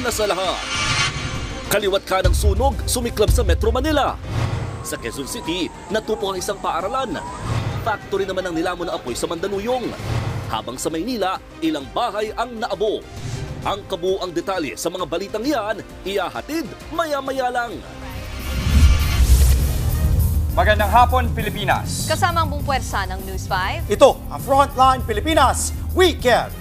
una sa lahat. Kaliwat ka ng sunog, sumiklab sa Metro Manila. Sa Quezon City, natupok ang isang paaralan. Factory naman ang nilamon na apoy sa Mandaluyong. Habang sa Maynila, ilang bahay ang naabo. Ang kabuuang detalye sa mga balitang yan, ihahatid maya-maya lang. Magandang hapon, Pilipinas. Kasama ang buong puwersa ng News 5. Ito ang Frontline Pilipinas Weekend.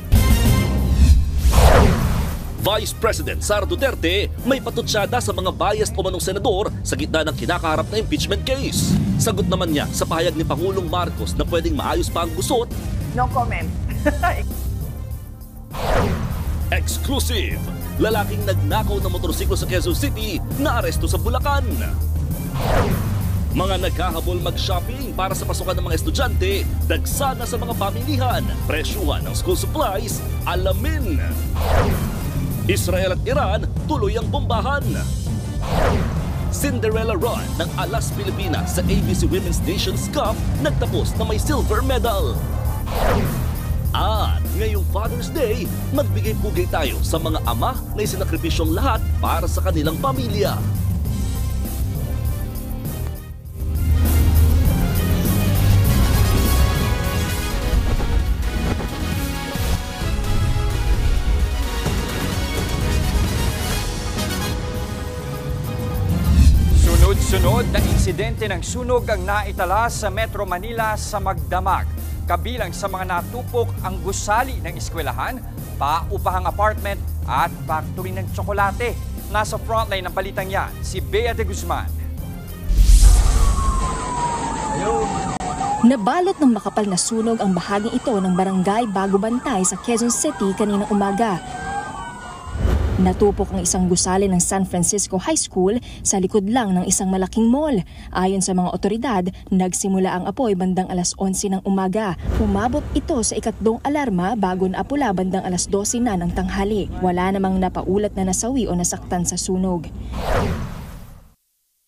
Vice President Sara Duterte may patutsyada sa mga biased o manong senador sa gitna ng kinakaharap na impeachment case. Sagot naman niya sa pahayag ni Pangulong Marcos na pwedeng maayos pa ang gusot. No comment. Exclusive! Lalaking nagnakaw ng motorsiklo sa Quezon City na aresto sa Bulacan. Mga naghahabol mag-shopping para sa pasukan ng mga estudyante, dagsana sa mga pamilihan, presyuhan ng school supplies, alamin. Israel at Iran tuloy ang bombahan. Cinderella run ng Alas Pilipinas sa ABC Women's Nations Cup nagtapos na may silver medal. At ngayong Father's Day, magbigay-pugay tayo sa mga ama na isinakripisyong lahat para sa kanilang pamilya. Sunod-sunod na insidente ng sunog ang naitala sa Metro Manila sa Magdamag. Kabilang sa mga natupok ang gusali ng eskwelahan, paupahang apartment at factory ng tsokolate. Nasa frontline ng balitang yan, si Bea de Guzman. Nabalot ng makapal na sunog ang bahaging ito ng barangay Bago Bantay sa Quezon City kaninang umaga. Natupok ang isang gusali ng San Francisco High School sa likod lang ng isang malaking mall. Ayon sa mga otoridad, nagsimula ang apoy bandang alas 11 ng umaga. Umabot ito sa ikatlong alarma bago naapula bandang alas 12 na ng tanghali. Wala namang napaulat na nasawi o nasaktan sa sunog.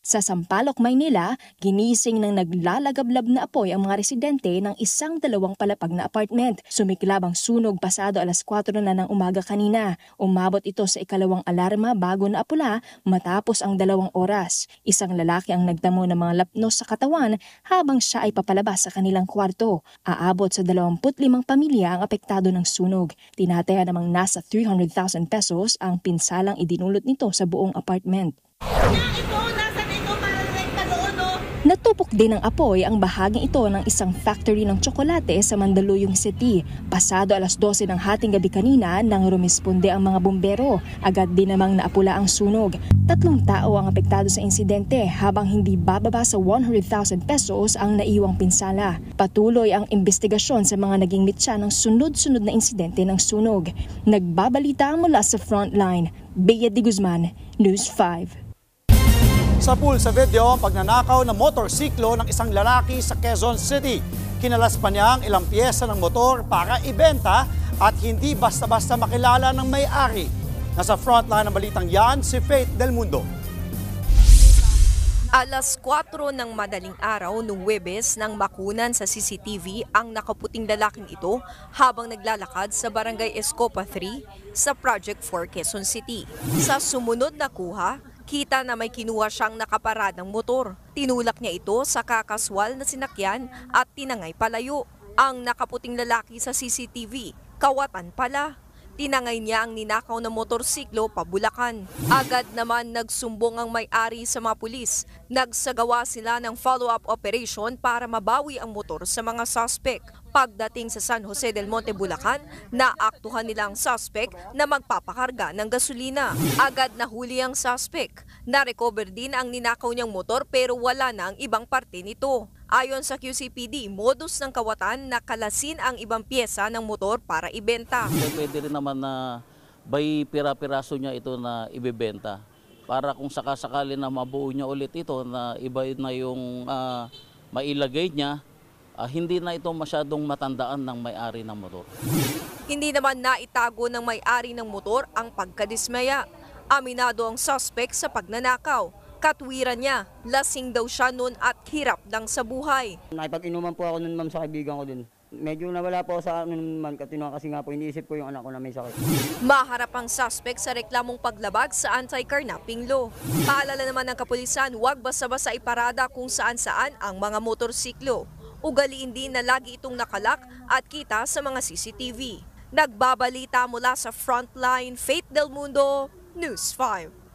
Sa Sampaloc, Maynila, ginising ng naglalagablab na apoy ang mga residente ng isang dalawang palapag na apartment. Sumiklab ang sunog pasado alas 4 na ng umaga kanina. Umabot ito sa ikalawang alarma bago naapula matapos ang 2 oras. Isang lalaki ang nagdamo ng mga lapnos sa katawan habang siya ay papalabas sa kanilang kwarto. Aabot sa 25 pamilya ang apektado ng sunog. Tinataya namang nasa 300,000 pesos ang pinsalang idinulot nito sa buong apartment. Natupok din ng apoy ang bahaging ito ng isang factory ng tsokolate sa Mandaluyong City. Pasado alas 12 ng hating gabi kanina nang rumisponde ang mga bumbero. Agad din namang naapula ang sunog. 3 tao ang apektado sa insidente habang hindi bababa sa 100,000 pesos ang naiwang pinsala. Patuloy ang investigasyon sa mga naging mitsa ng sunod-sunod na insidente ng sunog. Nagbabalita mula sa Frontline, Bea de Guzman, News 5. Sa pool sa video ang pagnanakaw ng motorsiklo ng isang lalaki sa Quezon City. Kinalas pa niya ang ilang piyesa ng motor para ibenta at hindi basta-basta makilala ng may-ari. Nasa frontline ng balitang yan, si Faith Del Mundo. Alas 4 ng madaling araw nung Huwebes nang makunan sa CCTV ang nakaputing lalaking ito habang naglalakad sa Barangay Escopa 3 sa Project 4 Quezon City. Sa sumunod na kuha, kita na may kinuha siyang nakaparadang motor. Tinulak niya ito sa kakaswal na sinakyan at tinangay palayo. Ang nakaputing lalaki sa CCTV, kawatan pala. Tinangay niya ang ninakaw na motorsiklo pa Bulacan. Agad naman nagsumbong ang may-ari sa mga pulis. Nagsagawa sila ng follow-up operation para mabawi ang motor sa mga suspect. Pagdating sa San Jose del Monte, Bulacan, naaktuhan nila ang suspect na magpapakarga ng gasolina. Agad nahuli ang suspect. Na-recover din ang ninakaw niyang motor pero wala na ang ibang parte nito. Ayon sa QCPD, modus ng kawatan na kalasin ang ibang pyesa ng motor para ibenta. Pwede rin naman na by pira-piraso niya ito na ibebenta para kung sakasakali na mabuo niya ulit ito na iba na yung mailagay niya, hindi na ito masyadong matandaan ng may-ari ng motor. Hindi naman naitago ng may-ari ng motor ang pagkadismaya. Aminado ang suspect sa pagnanakaw. Katwiran niya, lasing daw siya noon at hirap lang sa buhay. Nakipag-inuman po ako nun, ma'am, sa kaibigan ko din. Medyo nawala po sa amin man katinuan kasi nga po iniisip ko yung anak ko na may sakit. Maharap ang suspect sa reklamong paglabag sa anti-carnapping law. Paalala naman ng kapulisan, huwag basta-basta iparada kung saan-saan ang mga motorsiklo. Ugaliin din na lagi itong nakalak at kita sa mga CCTV. Nagbabalita mula sa Frontline, Faith Del Mundo, News 5.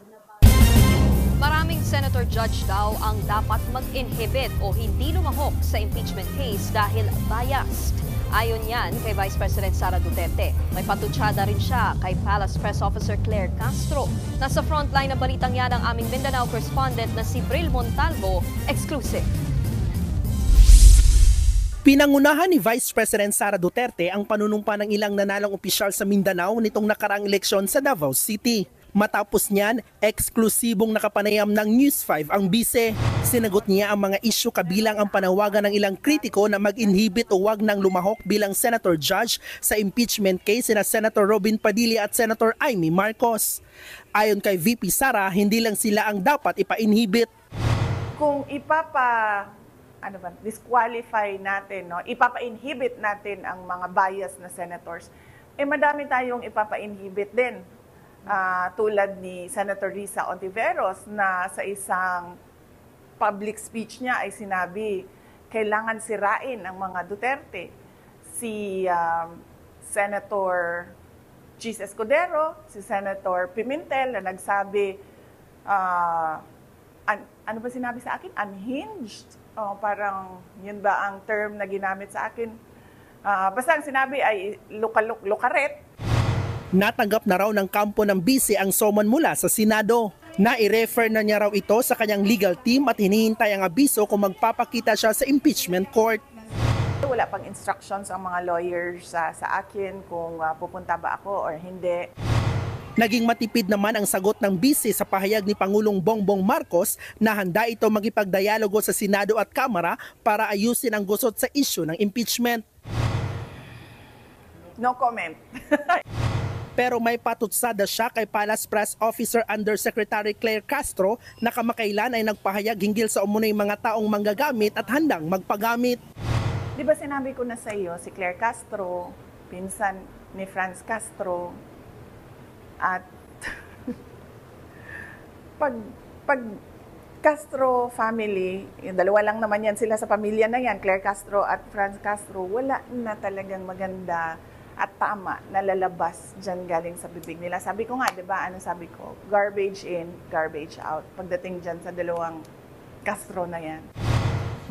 Maraming senator judge daw ang dapat mag-inhibit o hindi lumahok sa impeachment case dahil biased. Ayon yan kay Vice President Sara Duterte. May patutsada rin siya kay Palace Press Officer Claire Castro. Nasa frontline ng balitang yan ang aming Mindanao correspondent na si Bril Montalvo, exclusive. Pinangunahan ni Vice President Sara Duterte ang panunumpa ng ilang nanalong opisyal sa Mindanao nitong nakaraang eleksyon sa Davao City. Matapos niyan, eksklusibong nakapanayam ng News 5 ang bise. Sinagot niya ang mga isyu kabilang ang panawagan ng ilang kritiko na mag-inhibit o wag nang lumahok bilang senator judge sa impeachment case sina Senator Robin Padilla at Senator Amy Marcos. Ayon kay VP Sara, hindi lang sila ang dapat ipa-inhibit. Kung disqualify natin, no, ipapa-inhibit natin ang mga bias na senators, madami tayong ipapa-inhibit din. Tulad ni Senator Risa Ontiveros na sa isang public speech niya ay sinabi, kailangan sirain ang mga Duterte. Si Senator Chis Escudero, si Senator Pimentel na nagsabi, ano ba sinabi sa akin? Unhinged. Parang yun ba ang term na ginamit sa akin? Basta ang sinabi ay lukaret. Natanggap na raw ng kampo ng bise ang summon mula sa Senado. Nai-refer na niya raw ito sa kanyang legal team at hinihintay ang abiso kung magpapakita siya sa impeachment court. Wala pang instructions ang mga lawyers sa akin kung pupunta ba ako or hindi. Naging matipid naman ang sagot ng bise sa pahayag ni Pangulong Bongbong Marcos na handa ito magipagdialogo sa Senado at Kamara para ayusin ang gusot sa issue ng impeachment. No comment. Pero may patutsada siya kay Palace Press Officer Undersecretary Claire Castro na kamakailan ay nagpahayag hinggil sa umunoy mga taong manggagamit at handang magpagamit. Di ba sinabi ko na sa iyo, si Claire Castro, pinsan ni Franz Castro, at pag Castro family, yung dalawa lang naman yan sila sa pamilya na yan, Claire Castro at Franz Castro, wala na talagang maganda at tama na lalabas dyan galing sa bibig nila. Sabi ko nga, di ba, ano sabi ko? Garbage in, garbage out. Pagdating dyan sa dalawang Castro na yan.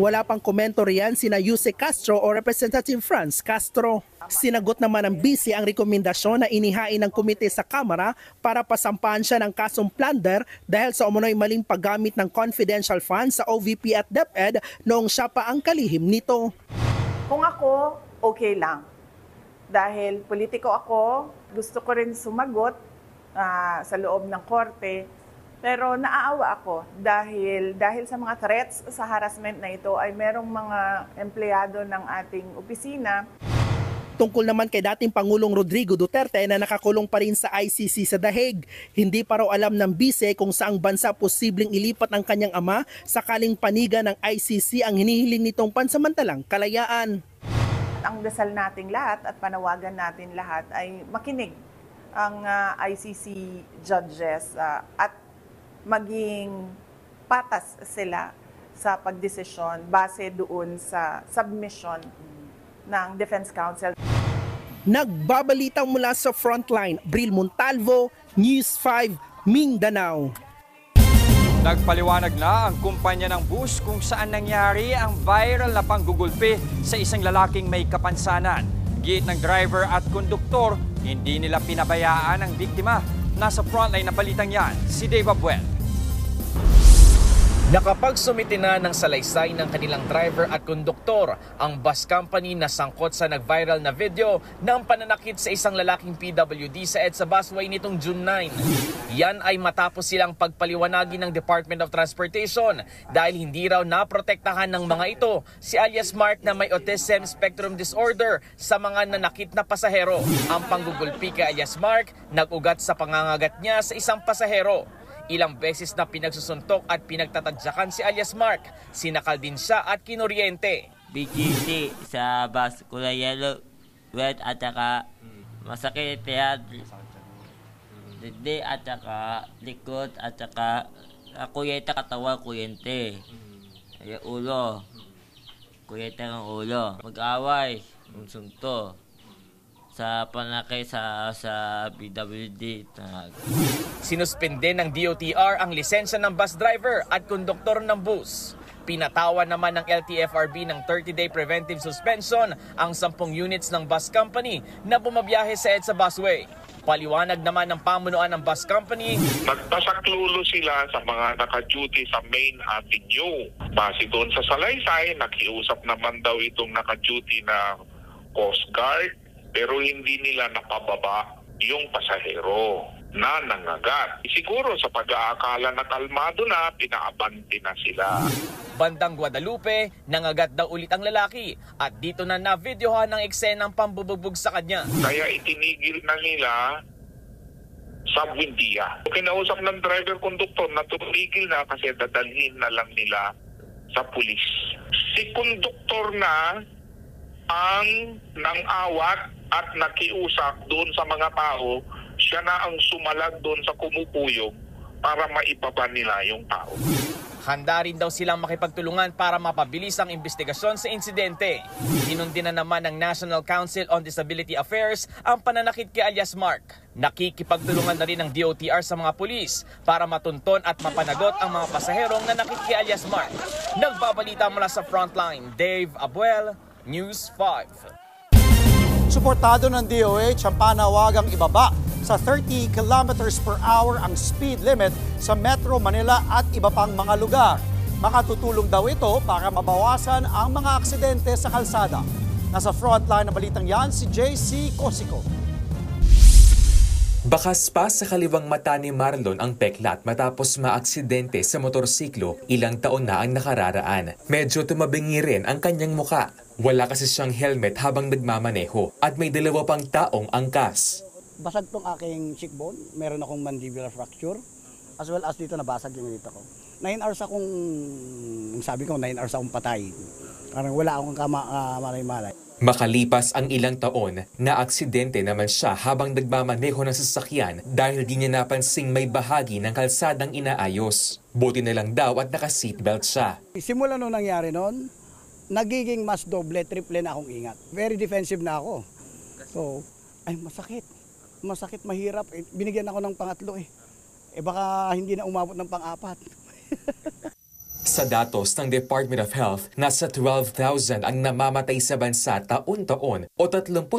Wala pang komento riyan sina Yuse Castro o Representative Franz Castro. Sinagot naman ng bise ang rekomendasyon na inihain ng komite sa Kamara para pasampahan siya ng kasong plunder dahil sa umunoy maling paggamit ng confidential funds sa OVP at DepEd noong siya pa ang kalihim nito. Kung ako, okay lang. Dahil politiko ako, gusto ko rin sumagot sa loob ng korte. Pero naaawa ako dahil sa mga threats sa harassment na ito ay merong mga empleyado ng ating opisina. Tungkol naman kay dating Pangulong Rodrigo Duterte na nakakulong pa rin sa ICC sa The Hague. Hindi pa raw alam ng bise kung saang bansa posibleng ilipat ang kanyang ama sakaling paniga ng ICC ang hinihiling nitong pansamantalang kalayaan. Ang dasal nating lahat at panawagan natin lahat ay makinig ang ICC judges at maging patas sila sa pagdesisyon base doon sa submission ng Defense Council. Nagbabalita mula sa Frontline, Bril Montalvo, News 5, Mindanao. Nagpaliwanag na ang kumpanya ng bus kung saan nangyari ang viral na panggugulpi sa isang lalaking may kapansanan. Giit ng driver at konduktor, hindi nila pinabayaan ang biktima. Nasa frontline na balitang yan, si Dave Abuel. Nakapagsumiti na ng salaysay ng kanilang driver at konduktor ang bus company na sangkot sa nag-viral na video ng pananakit sa isang lalaking PWD sa EDSA busway nitong June 9. Yan ay matapos silang pagpaliwanagin ng Department of Transportation dahil hindi raw naprotektahan ng mga ito si alias Mark na may autism spectrum disorder sa mga nanakit na pasahero. Ang panggugulpi kay alias Mark nag-ugat sa pangangagat niya sa isang pasahero. Ilang beses na pinagsusuntok at pinagtatadyakan si alias Mark. Sinakal din siya at kinuryente. BGC sa bus, kulay yellow, red at saka masakit yan. Didi at saka likod at saka kuyente katawan, kuyente. Ay, ulo. Kuyente ng ulo. Mag-away, sunto. Sa panakay sa BWD. Sinuspende ng DOTR ang lisensya ng bus driver at konduktor ng bus. Pinatawan naman ng LTFRB ng 30-day preventive suspension ang 10 units ng bus company na bumabiyahe sa EDSA busway. Paliwanag naman ng pamunuan ng bus company, nagpasaklulo sila sa mga naka-duty sa Main Avenue. Base doon sa salaysay, nakiusap naman daw itong naka-duty na Coast Guard, pero hindi nila napababa yung pasahero na nangagat. Siguro sa pag-aakala na kalmado na, pinaabanti na sila. Bandang Guadalupe, nangagat daw ulit ang lalaki at dito na na-videohan ng eksenang pambubugbog sa kanya. Kaya itinigil na nila sa Buendia. Kinausap ng driver-conductor na tumigil na kasi dadalhin na lang nila sa pulis. Si konduktor na ang nang-awat at nakiusap doon sa mga tao, siya na ang sumalag doon sa kumupuyog para maibaba nila yung tao. Handa rin daw silang makipagtulungan para mapabilis ang investigasyon sa insidente. Dinundi na naman ng National Council on Disability Affairs ang pananakit kay alias Mark. Nakikipagtulungan na rin ng DOTR sa mga pulis para matunton at mapanagot ang mga pasaherong nanakit kay alias Mark. Nagbabalita mula sa Frontline, Dave Abuel, News 5. Suportado ng DOH ang panawagang ibaba sa 30 kilometers per hour ang speed limit sa Metro Manila at iba pang mga lugar. Makatutulong daw ito para mabawasan ang mga aksidente sa kalsada. Nasa frontline ng balitang yan si JC Cosico. Bakas pa sa kaliwang mata ni Marlon ang peklat matapos maaksidente sa motorsiklo ilang taon na ang nakararaan. Medyo tumabingi rin ang kanyang muka. Wala kasi siyang helmet habang nagmamaneho at may 2 pang taong angkas. Basag tong aking cheekbone, meron akong mandibular fracture, as well as dito nabasag yung dito ko. 9 hours akong, sabi ko 9 hours akong patay. Parang wala akong malay-malay. Makalipas ang ilang taon, na-aksidente naman siya habang nagmamaneho ng sasakyan dahil di niya napansing may bahagi ng kalsadang inaayos. Buti na lang daw at naka-seatbelt siya. Simula nung nangyari noon, nagiging mas doble, triple na akong ingat. Very defensive na ako. So, ay masakit. Masakit, mahirap. Binigyan ako ng pangatlo eh. Baka hindi na umabot ng pang-4. Sa datos ng Department of Health, nasa 12,000 ang namamatay sa bansa taon-taon o 33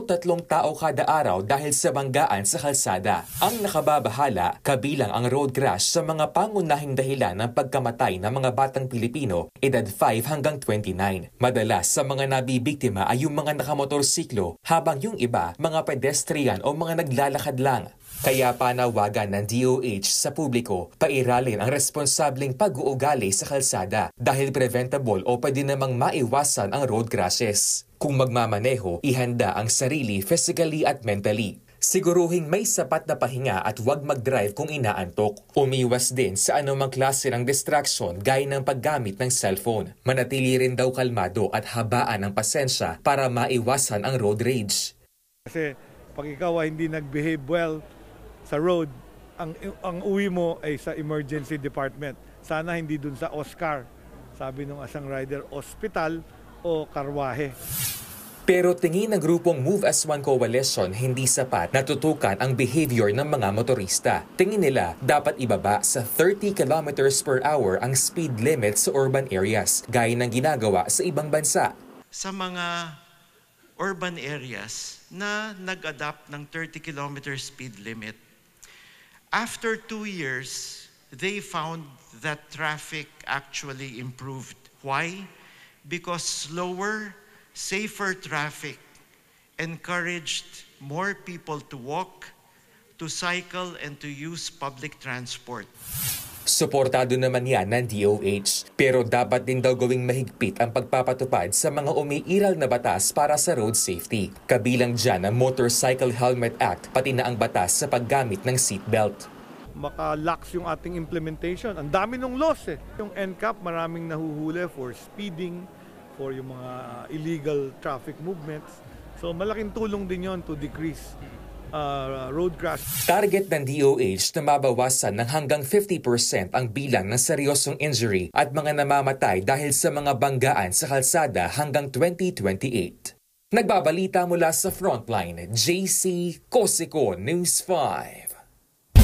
tao kada araw dahil sa banggaan sa kalsada. Ang nakababahala, kabilang ang road crash sa mga pangunahing dahilan ng pagkamatay ng mga batang Pilipino, edad 5 hanggang 29. Madalas sa mga nabibiktima ay yung mga nakamotorsiklo, habang yung iba, mga pedestrian o mga naglalakad lang. Kaya panawagan ng DOH sa publiko, pairalin ang responsableng pag-uugali sa kalsada dahil preventable o pwede namang maiwasan ang road crashes. Kung magmamaneho, ihanda ang sarili physically at mentally. Siguruhin may sapat na pahinga at huwag mag-drive kung inaantok. Umiwas din sa anumang klase ng distraction gaya ng paggamit ng cellphone. Manatili rin daw kalmado at habaan ng pasensya para maiwasan ang road rage. Kasi pag ikaw ay hindi nag-behave well sa road, ang uwi mo ay sa emergency department. Sana hindi dun sa Oscar, sabi ng asang rider, ospital o karwahe. Pero tingin ng grupong Move as One Coalition hindi sapat na tutukan ang behavior ng mga motorista. Tingin nila dapat ibaba sa 30 kilometers per hour ang speed limit sa urban areas, gaya ng ginagawa sa ibang bansa. Sa mga urban areas na nag-adapt ng 30 kilometer speed limit, after 2 years, they found that traffic actually improved. Why? Because slower, safer traffic encouraged more people to walk, to cycle, and to use public transport. Suportado naman yan ng DOH, pero dapat din daw gawing mahigpit ang pagpapatupad sa mga umiiral na batas para sa road safety. Kabilang dyan ang Motorcycle Helmet Act, pati na ang batas sa paggamit ng seatbelt. Maka-lax yung ating implementation. Ang dami ng laws eh. Yung NCAP, maraming nahuhuli for speeding, for yung mga illegal traffic movements. So malaking tulong din yon to decrease road crash. Target ng DOH na mabawasan ng hanggang 50% ang bilang ng seryosong injury at mga namamatay dahil sa mga banggaan sa kalsada hanggang 2028. Nagbabalita mula sa Frontline, JC Cosico, News 5.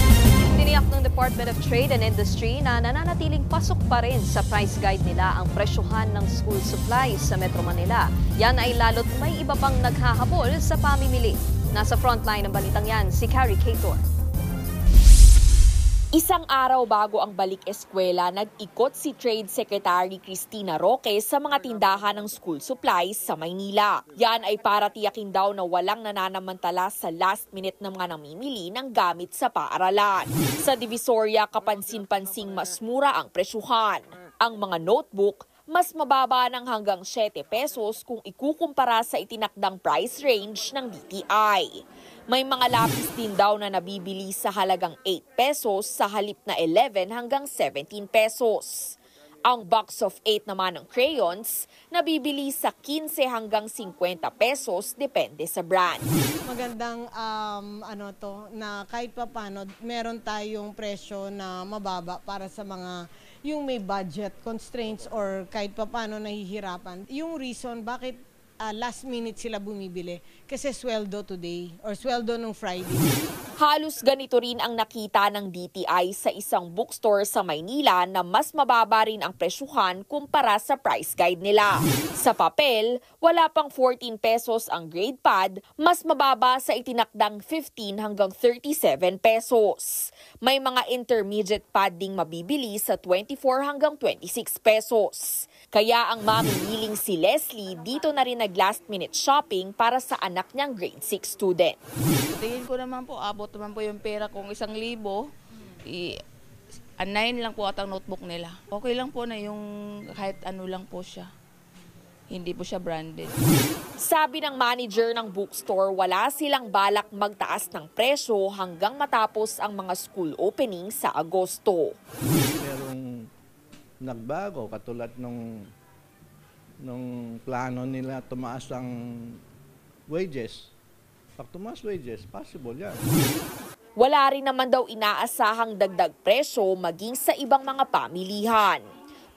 Tiniyak ng Department of Trade and Industry na nananatiling pasok pa rin sa price guide nila ang presyuhan ng school supplies sa Metro Manila. Yan ay lalo't may iba pang naghahabol sa pamimili. Nasa frontline ng balitang yan, si Carrie Cator. Isang araw bago ang balik eskwela, nag-ikot si Trade Secretary Cristina Roque sa mga tindahan ng school supplies sa Maynila. Yan ay para tiyakin daw na walang nananamantala sa last minute ng mga namimili ng gamit sa paaralan. Sa Divisoria, kapansin-pansing mas mura ang presyuhan. Ang mga notebook, mas mababa ng hanggang 7 pesos kung ikukumpara sa itinakdang price range ng DTI. May mga lapis din daw na nabibili sa halagang 8 pesos sa halip na 11 hanggang 17 pesos. Ang box of 8 naman ng crayons, nabibili sa 15 hanggang 50 pesos depende sa brand. Magandang na kahit papaano meron tayong presyo na mababa para sa mga yung may budget constraints or kahit papaano nahihirapan. Yung reason bakit last minute sila bumibili kasi sweldo today or sweldo nung Friday. Halos ganito rin ang nakita ng DTI sa isang bookstore sa Maynila na mas mababa rin ang presyuhan kumpara sa price guide nila. Sa papel, wala pang 14 pesos ang grade pad, mas mababa sa itinakdang 15 hanggang 37 pesos. May mga intermediate pad ding mabibili sa 24 hanggang 26 pesos. Kaya ang mamimiling si Leslie dito na rin nag-last minute shopping para sa anak niyang grade 6 student. Tingin ko naman po, abot naman po yung pera kung 1,000. 9 lang po at ang notebook nila. Okay lang po na yung kahit ano lang po siya. Hindi po siya branded. Sabi ng manager ng bookstore, wala silang balak magtaas ng presyo hanggang matapos ang mga school opening sa Agosto. Merong nagbago katulad nung plano nila tumaas ang wages. Pag tumaas wages, possible yan. Wala rin naman daw inaasahang dagdag presyo maging sa ibang mga pamilihan.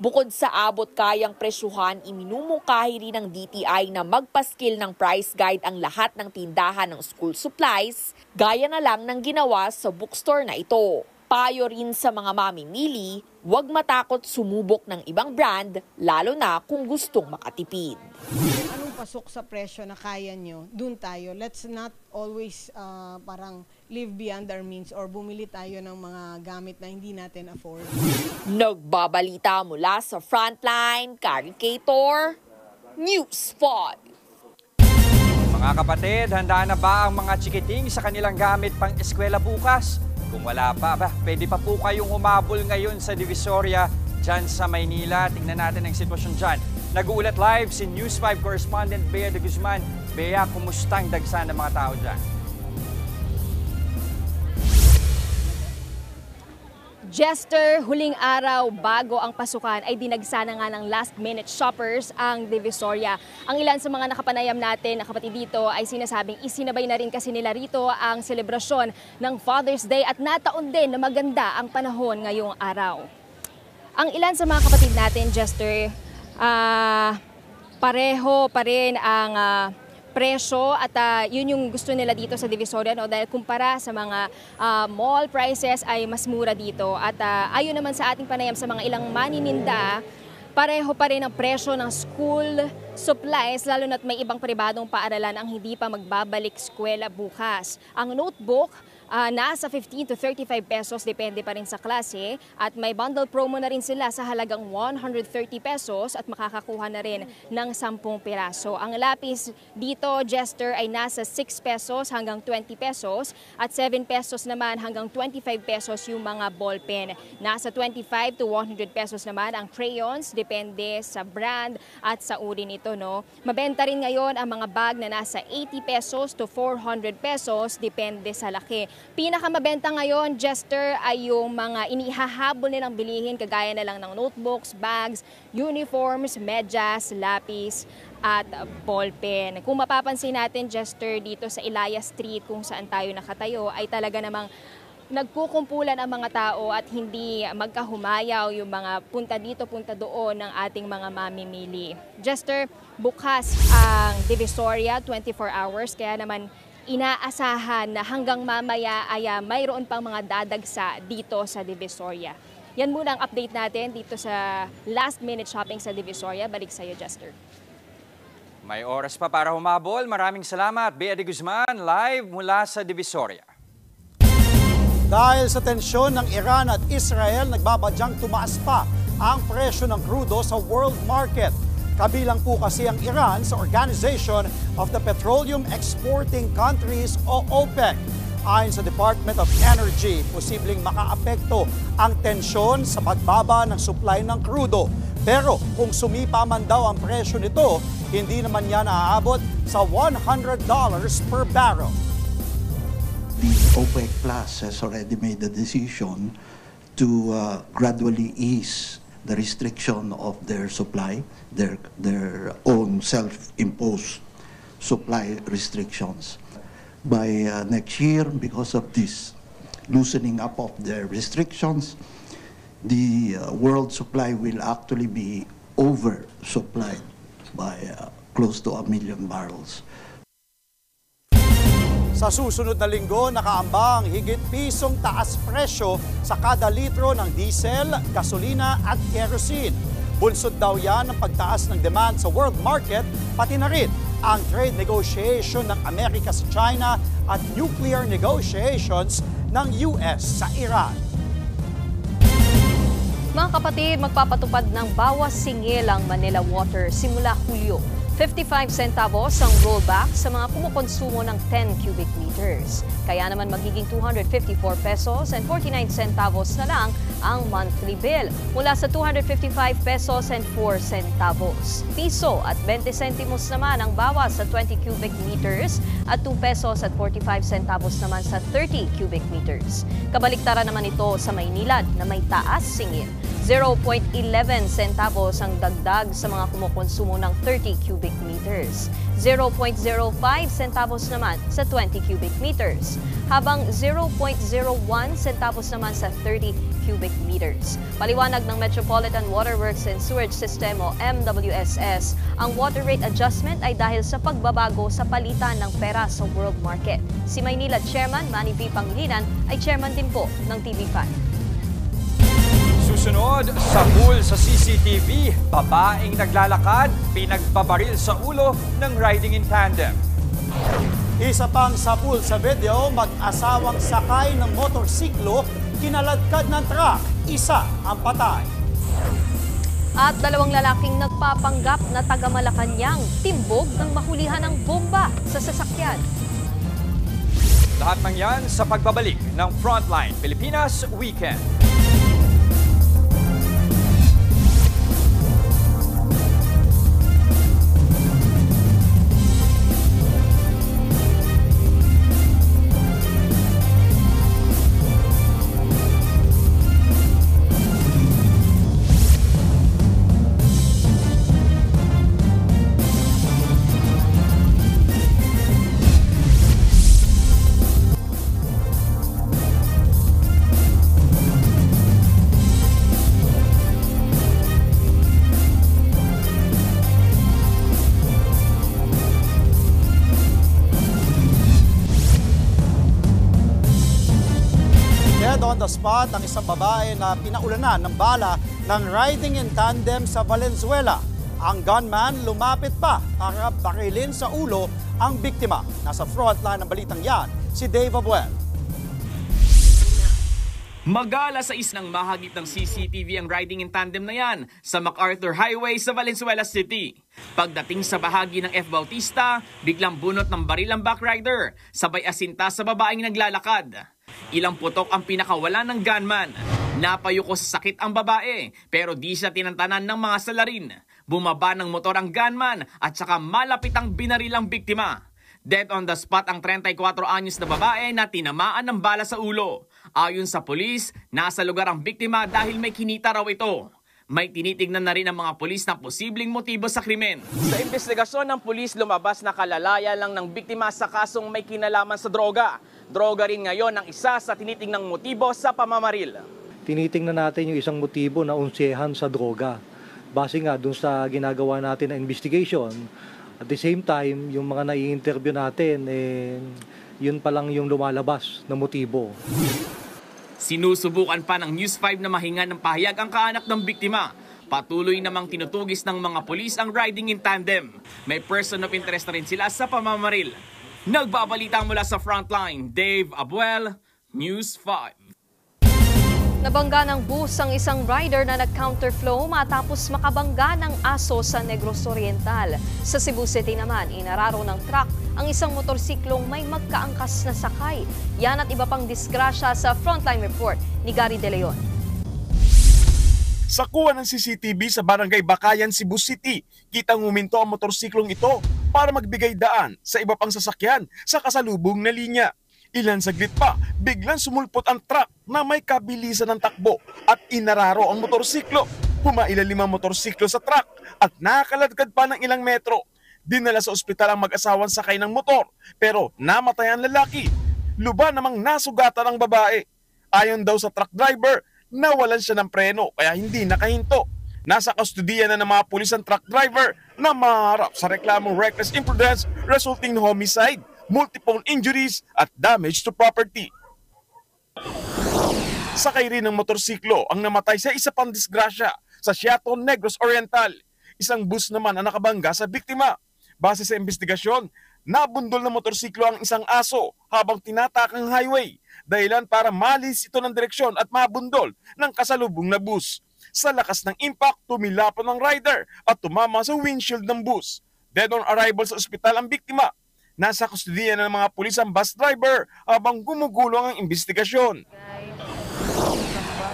Bukod sa abot kayang presyuhan, iminumungkahi rin ng DTI na magpaskil ng price guide ang lahat ng tindahan ng school supplies, gaya na lang ng ginawa sa bookstore na ito. Payo rin sa mga mamimili, huwag matakot sumubok ng ibang brand, lalo na kung gustong makatipid. Kung anong pasok sa presyo na kaya nyo, dun tayo. Let's not always parang live beyond our means or bumili tayo ng mga gamit na hindi natin afford. Nagbabalita mula sa Frontline, Carrie Cator, News 5. Mga kapatid, handa na ba ang mga chikiting sa kanilang gamit pang eskwela bukas? Kung wala pa, pwede pa po kayong humabol ngayon sa Divisoria dyan sa Maynila. Tingnan natin ang sitwasyon dyan. Nag-uulat live si News 5 correspondent Bea de Guzman. Bea, kumusta ang dagsa ng mga tao dyan? Jester, huling araw bago ang pasukan ay dinagsana nga ng last-minute shoppers ang Divisoria. Ang ilan sa mga nakapanayam natin na kapatid dito ay sinasabing isinabay na rin kasi nila rito ang selebrasyon ng Father's Day at nataon din na maganda ang panahon ngayong araw. Ang ilan sa mga kapatid natin, Jester, pareho pa rin ang presyo at yun yung gusto nila dito sa Divisoria, no? Dahil kumpara sa mga mall prices ay mas mura dito at ayon naman sa ating panayam sa mga ilang manininda, pareho pa rin ang presyo ng school supplies, lalo na't may ibang pribadong paaralan ang hindi pa magbabalik eskwela bukas. Ang notebook, nasa 15 to 35 pesos, depende pa rin sa klase. At may bundle promo na rin sila sa halagang 130 pesos at makakakuha na rin ng 10 piraso. Ang lapis dito, Jester, ay nasa 6 pesos hanggang 20 pesos at 7 pesos naman hanggang 25 pesos yung mga ballpen. Nasa 25 to 100 pesos naman ang crayons, depende sa brand at sa uri nito, no? Mabenta rin ngayon ang mga bag na nasa 80 pesos to 400 pesos, depende sa laki. Pinakamabenta ngayon, Jester, ay yung mga inihahabol nilang bilihin kagaya na lang ng notebooks, bags, uniforms, medyas, lapis at ballpen. Kung mapapansin natin, Jester, dito sa Ilaya Street kung saan tayo nakatayo ay talaga namang nagkukumpulan ang mga tao at hindi magkahumayaw yung mga punta dito, punta doon ng ating mga mamimili. Jester, bukas ang Divisoria 24 hours kaya naman inaasahan na hanggang mamaya ay mayroon pang mga dadagsa dito sa Divisoria. Yan muna ang update natin dito sa last minute shopping sa Divisoria. Balik sa iyo, Jester. May oras pa para humabol. Maraming salamat, Bea de Guzman, live mula sa Divisoria. Dahil sa tensyon ng Iran at Israel, nagbabadyang tumaas pa ang presyo ng crudo sa world market. Kabilang po kasi ang Iran sa Organization of the Petroleum Exporting Countries o OPEC. Ayon sa Department of Energy, posibleng makaapekto ang tensyon sa pagbaba ng supply ng crudo. Pero kung sumipa man daw ang presyo nito, hindi naman yan aabot sa $100 per barrel. The OPEC Plus has already made the decision to gradually ease the restriction of their supply, their own self-imposed supply restrictions. By next year, because of this loosening up of their restrictions, the world supply will actually be oversupplied by close to 1 million barrels. Sa susunod na linggo, nakaambang higit pisong taas presyo sa kada litro ng diesel, gasolina at kerosene. Bunsod daw yan ng pagtaas ng demand sa world market, pati na rin ang trade negotiation ng Amerika sa China at nuclear negotiations ng US sa Iran. Mga kapatid, magpapatupad ng bawas singil ang Manila Water simula Hulyo. 55 centavos ang rollback sa mga kumukonsumo ng 10 cubic meters. Kaya naman magiging 254 pesos and 49 centavos na lang ang monthly bill mula sa 255 pesos and 4 centavos. Piso at 20 centimos naman ang bawas sa 20 cubic meters at 2 pesos at 45 centavos naman sa 30 cubic meters. Kabaliktaran naman ito sa Maynilad na may taas singil. 0.11 centavos ang dagdag sa mga kumukonsumo ng 30 cubic meters. 0.05 centavos naman sa 20 cubic meters. Habang 0.01 centavos naman sa 30 cubic meters. Paliwanag ng Metropolitan Waterworks and Sewage System o MWSS, ang water rate adjustment ay dahil sa pagbabago sa palitan ng pera sa world market. Si Maynilad Chairman Manny V. Pangilinan ay chairman din po ng TV5. Susunod, sa pool sa CCTV, babaeng naglalakad, pinagbabaril sa ulo ng riding in tandem. Isa pang sa pool sa video, mag-asawang sakay ng motorsiklo, kinaladkad ng truck, isa ang patay. At dalawang lalaking nagpapanggap na taga Malacanang, timbog ng mahulihan ng bomba sa sasakyan. Lahat ng yan sa pagbabalik ng Frontline Pilipinas Weekend. On the spot ang isang babae na pinaulanan ng bala ng riding in tandem sa Valenzuela. Ang gunman lumapit pa para barilin sa ulo ang biktima. Nasa frontline ng balitang yan, si Dave Abuel. Mag-alas 6 nang mahagip ng CCTV ang riding in tandem na yan sa MacArthur Highway sa Valenzuela City. Pagdating sa bahagi ng F. Bautista, biglang bunot ng baril ang backrider, sabay asinta sa babaeng naglalakad. Ilang putok ang pinakawala ng gunman. Napayuko sa sakit ang babae pero di siya tinantanan ng mga salarin. Bumaba ng motor ang gunman at saka malapit ang binarilang biktima. Dead on the spot ang 34 anyos na babae na tinamaan ng bala sa ulo. Ayon sa pulis, nasa lugar ang biktima dahil may kinita raw ito. May tinitignan na rin ang mga pulis na posibleng motibo sa krimen. Sa investigasyon ng pulis, lumabas na kalalaya lang ng biktima sa kasong may kinalaman sa droga. Droga rin ngayon ang isa sa tinitingnang motibo sa pamamaril. Tinitingnan natin yung isang motibo na unsehan sa droga. Base nga dun sa ginagawa natin na investigation, at the same time, yung mga nai-interview natin, yun pa lang yung lumalabas na motibo. Sinusubukan pa ng News 5 na mahinga ng pahayag ang kaanak ng biktima. Patuloy namang tinutugis ng mga pulis ang riding in tandem. May person of interest na rin sila sa pamamaril. Nagbabalita mula sa Frontline, Dave Abuel, News 5. Nabangga ng bus ang isang rider na nag-counterflow matapos makabangga ng aso sa Negros Oriental. Sa Cebu City naman, inararo ng truck ang isang motorsiklong may magkaangkas na sakay. Yan at iba pang disgrasya sa Frontline Report ni Gary De Leon. Sa kuha ng CCTV sa Barangay Bakayan, Cebu City, kitang huminto ang motorsiklong ito para magbigay daan sa iba pang sasakyan sa kasalubong na linya. Ilan saglit pa, biglang sumulpot ang truck na may kabilisan ng takbo at inararo ang motorsiklo. Pumailalim ang motorsiklo sa truck at nakaladkad pa ng ilang metro. Dinala sa ospital ang mag-asawang sakay ng motor pero namatay ang lalaki. Luba namang nasugatan ang babae. Ayon daw sa truck driver, nawalan siya ng preno kaya hindi nakahinto. Nasa kustodiya na ng mga pulis ang truck driver na maharap sa reklamong reckless imprudence resulting in homicide, multiple injuries at damage to property. Sakay rin ng motorsiklo ang namatay sa isa pang disgrasya sa Seattle, Negros Oriental. Isang bus naman ang nakabangga sa biktima. Base sa investigasyon, nabundol ng motorsiklo ang isang aso habang tinatakang highway. Dahilan para malis ito ng direksyon at mabundol ng kasalubong na bus. Sa lakas ng impact, tumilapon ang rider at tumama sa windshield ng bus. Dead on arrival sa ospital ang biktima. Nasa kustodiya na ng mga pulis ang bus driver habang gumugulong ang investigasyon.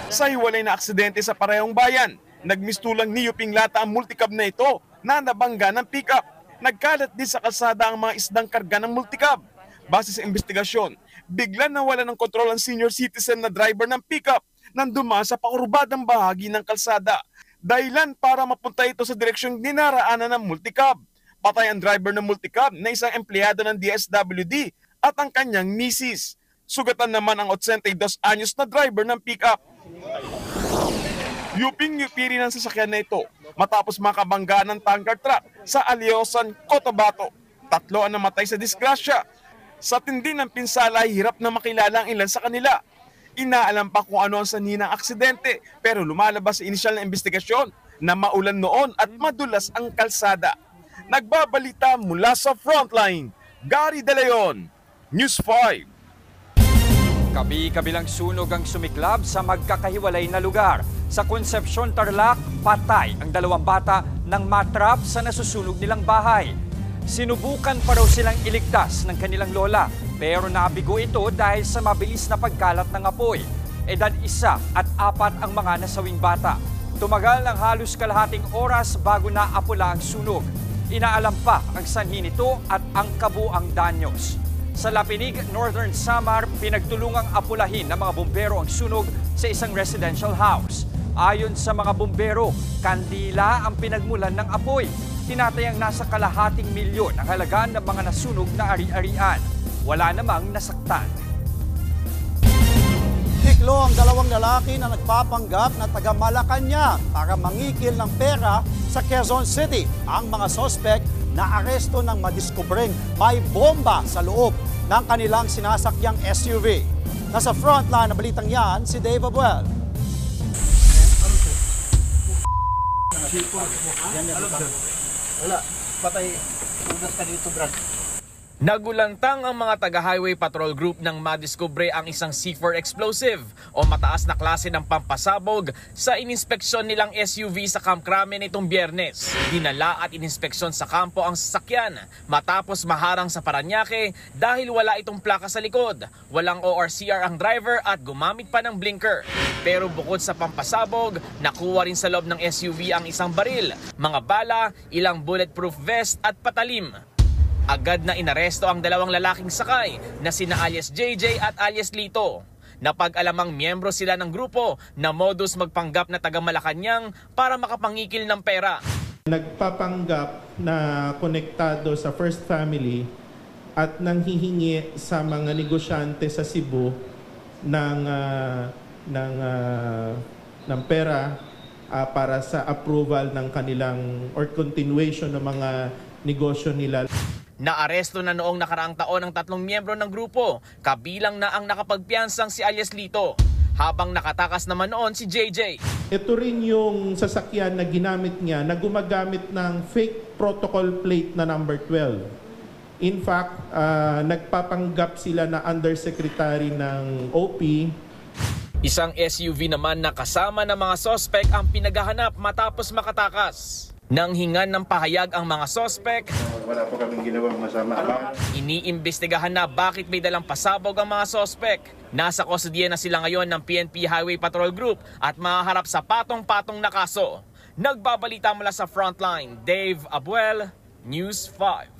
Sa hiwalay na aksidente sa parehong bayan, nagmistulang niyuping lata ang multicab na ito na nabangga ng pickup. Nagkalat din sa kalsada ang mga isdang karga ng multicab. Base sa investigasyon, bigla nawala ng kontrol ang senior citizen na driver ng pickup nang dumaan sa pakurbadang bahagi ng kalsada. Dahilan para mapunta ito sa direksyong dinaraanan ng multicab. Patay ang driver ng multicab na isang empleyado ng DSWD at ang kanyang misis. Sugatan naman ang 82 anyos na driver ng pickup. Yuping-yupi rin ang sasakyan na ito matapos makabangga ng tanker truck sa Aliosan, Cotabato. 3 ang namatay sa disgrasya. Sa tindi ng pinsala ay hirap na makilala ang ilan sa kanila. Inaalam pa kung ano ang sanhi ng aksidente pero lumalabas sa inisyal na investigasyon na maulan noon at madulas ang kalsada. Nagbabalita mula sa Frontline, Gary De Leon, News 5. Kabi-kabilang sunog ang sumiklab sa magkakahiwalay na lugar. Sa Concepcion, Tarlac, patay ang 2 bata nang matrap sa nasusunog nilang bahay. Sinubukan pa raw silang iligtas ng kanilang lola pero nabigo ito dahil sa mabilis na pagkalat ng apoy. Edad 1 at 4 ang mga nasawing bata. Tumagal ng halos kalahating oras bago naapula ang sunog. Inaalam pa ang sanhi nito at ang kabuang danyos. Sa Lapinig, Northern Samar, pinagtulungang apulahin ng mga bumbero ang sunog sa isang residential house. Ayon sa mga bumbero, kandila ang pinagmulan ng apoy. Tinatayang nasa kalahating milyon ang halaga ng mga nasunog na ari-arian. Wala namang nasaktan. Tiklo ang 2 lalaki na nagpapanggap na taga Malacanang para mangikil ng pera sa Quezon City. Ang mga sospek na aresto ng madiskubreng may bomba sa loob ng kanilang sinasakyang SUV. Nasa frontline na balitang yan, si Dave Abuel. Wala, patay. Ugas ka dito, Brad. Nagulantang ang mga taga-highway patrol group nang madiskubre ang isang C4 explosive o mataas na klase ng pampasabog sa ininspeksyon nilang SUV sa Camp Crame nitong Biyernes. Dinala at ininspeksyon sa kampo ang sasakyan matapos maharang sa Parañaque dahil wala itong plaka sa likod. Walang ORCR ang driver at gumamit pa ng blinker. Pero bukod sa pampasabog, nakuha rin sa loob ng SUV ang isang baril, mga bala, ilang bulletproof vest at patalim. Agad na inaresto ang dalawang lalaking sakay na sina alias JJ at alias Lito. Napag-alamang miyembro sila ng grupo na modus magpanggap na taga Malacanang para makapangikil ng pera. Nagpapanggap na konektado sa First Family at nanghihingi sa mga negosyante sa Cebu ng pera para sa approval ng kanilang or continuation ng mga negosyo nila. Naaresto na noong nakaraang taon ang 3 miyembro ng grupo, kabilang na ang nakapagpiyansang si alias Lito, habang nakatakas naman noon si JJ. Ito rin yung sasakyan na ginamit niya na gumagamit ng fake protocol plate na number 12. In fact, nagpapanggap sila na undersecretary ng OP. Isang SUV naman na kasama ng mga sospek ang pinaghahanap matapos makatakas. Nang hingan ng pahayag ang mga sospek, wala po kaming ginawang masama. Iniimbestigahan na bakit may dalang pasabog ang mga sospek. Nasa kustodiya na sila ngayon ng PNP Highway Patrol Group at mahaharap sa patong-patong na kaso. Nagbabalita mula sa Frontline, Dave Abuel, News 5.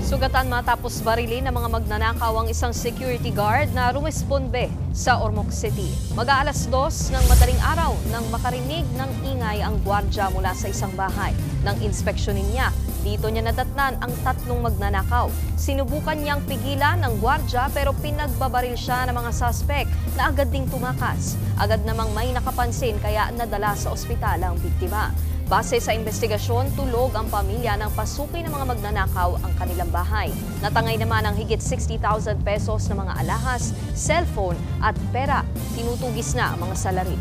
Sugatan matapos barilin ng mga magnanakaw ang isang security guard na rumesponde sa Ormoc City. Mag-aalas 2 ng madaling araw nang makarinig ng ingay ang gwardya mula sa isang bahay. Nang inspeksyonin niya, dito niya nadatnan ang 3 magnanakaw. Sinubukan niyang pigilan ng gwardya pero pinagbabaril siya ng mga suspect na agad ding tumakas. Agad namang may nakapansin kaya nadala sa ospital ang biktima. Base sa investigasyon, tulog ang pamilya ng pasukin ng mga magnanakaw ang kanilang bahay. Natangay naman ang higit 60,000 pesos na mga alahas, cellphone at pera. Tinutugis na ang mga salarin.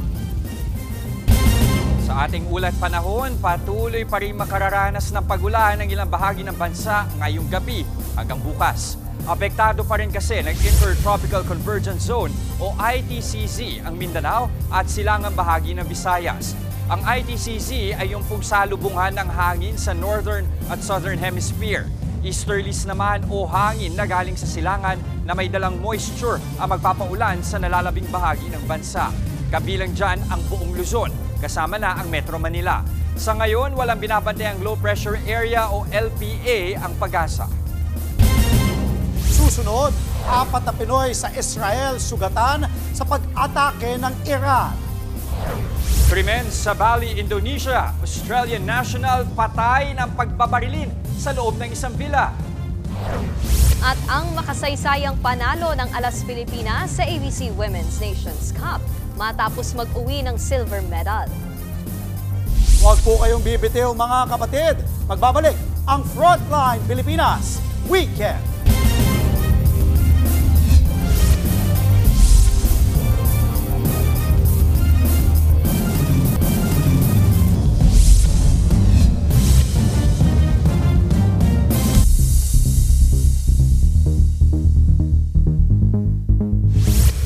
Sa ating ulat panahon, patuloy pa rin makararanas ng pagulan ng ilang bahagi ng bansa ngayong gabi hanggang bukas. Apektado pa rin kasi ng Intertropical Convergence Zone o ITCZ ang Mindanao at silangang bahagi ng Visayas. Ang ITCZ ay yung salubungan ng hangin sa Northern at Southern Hemisphere. Easterlies naman o hangin na galing sa silangan na may dalang moisture ang magpapaulan sa nalalabing bahagi ng bansa. Kabilang dyan ang buong Luzon, kasama na ang Metro Manila. Sa ngayon, walang binabantay ang low pressure area o LPA ang Pag-asa. Susunod, 4 na Pinoy sa Israel sugatan sa pag-atake ng Iran. Krimen sa Bali, Indonesia. Australian national patay ng pagbabarilin sa loob ng isang villa. At ang makasaysayang panalo ng Alas Pilipinas sa ABC Women's Nations Cup matapos mag-uwi ng silver medal. Huwag po kayong bibitiw mga kapatid. Magbabalik ang Frontline Pilipinas Weekend.